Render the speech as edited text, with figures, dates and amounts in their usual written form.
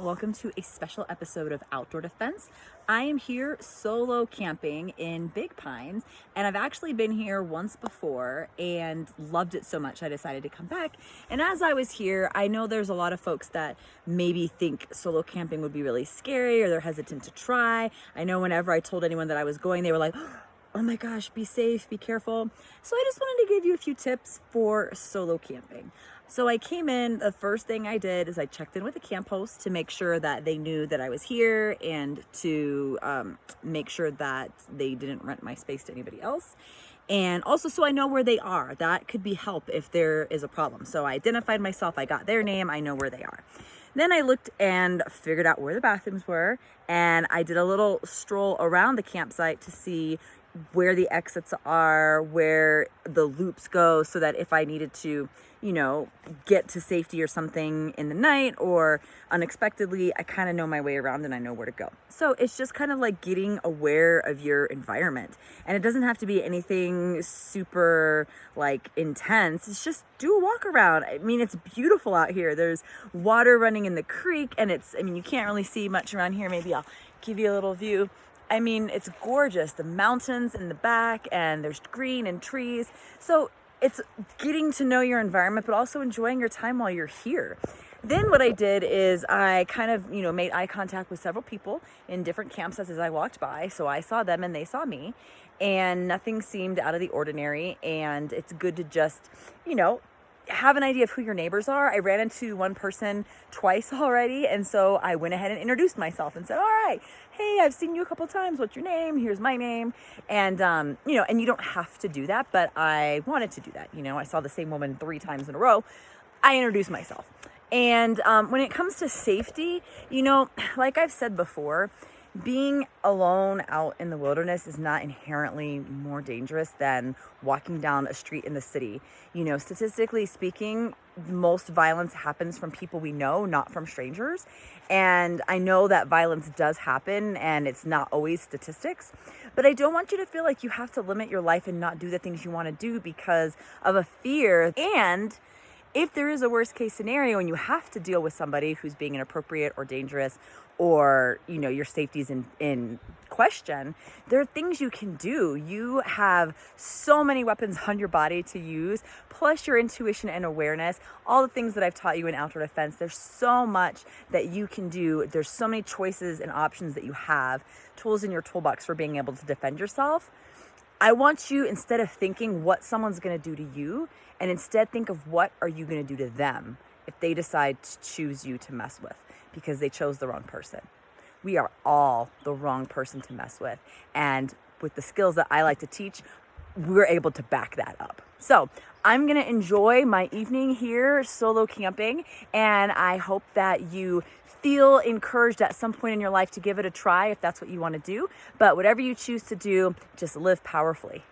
Welcome to a special episode of Outdoor Defense. I am here solo camping in Big Pines, and I've actually been here once before and loved it so much I decided to come back. And as I was here, I know there's a lot of folks that maybe think solo camping would be really scary or they're hesitant to try. I know whenever I told anyone that I was going, they were like, oh my gosh, be safe, be careful. So I just wanted to give you a few tips for solo camping. So I came in, the first thing I did is I checked in with the camp host to make sure that they knew that I was here and to make sure that they didn't rent my space to anybody else. And also so I know where they are. That could be help if there is a problem. So I identified myself, I got their name, I know where they are. Then I looked and figured out where the bathrooms were, and I did a little stroll around the campsite to see where the exits are, where the loops go, so that if I needed to, get to safety or something in the night or unexpectedly, I kind of know my way around and I know where to go. So it's just kind of like getting aware of your environment. And it doesn't have to be anything super like intense. It's just do a walk around. I mean, it's beautiful out here. There's water running in the creek and you can't really see much around here. Maybe I'll give you a little view. I mean, it's gorgeous. The mountains in the back, and there's green and trees. So it's getting to know your environment, but also enjoying your time while you're here. Then what I did is I kind of, made eye contact with several people in different campsites as I walked by. So I saw them and they saw me, and nothing seemed out of the ordinary. And it's good to just, have an idea of who your neighbors are. I ran into one person twice already, and so I went ahead and introduced myself and said, all right, hey, I've seen you a couple times. What's your name? Here's my name. And, and you don't have to do that, but I wanted to do that. I saw the same woman 3 times in a row. I introduced myself. And when it comes to safety, like I've said before, being alone out in the wilderness is not inherently more dangerous than walking down a street in the city. Statistically speaking, most violence happens from people we know, not from strangers. And I know that violence does happen and it's not always statistics, but I don't want you to feel like you have to limit your life and not do the things you want to do because of a fear. And if there is a worst case scenario and you have to deal with somebody who's being inappropriate or dangerous, or your safety's in question, there are things you can do. You have so many weapons on your body to use, plus your intuition and awareness, all the things that I've taught you in outdoor defense. There's so much that you can do. There's so many choices and options that you have, tools in your toolbox for being able to defend yourself. I want you, instead of thinking what someone's going to do to you, and instead think of what are you going to do to them if they decide to choose you to mess with because they chose the wrong person. We are all the wrong person to mess with. And with the skills that I like to teach, we're able to back that up. So I'm going to enjoy my evening here solo camping, and I hope that you feel encouraged at some point in your life to give it a try if that's what you want to do. But whatever you choose to do, just live powerfully.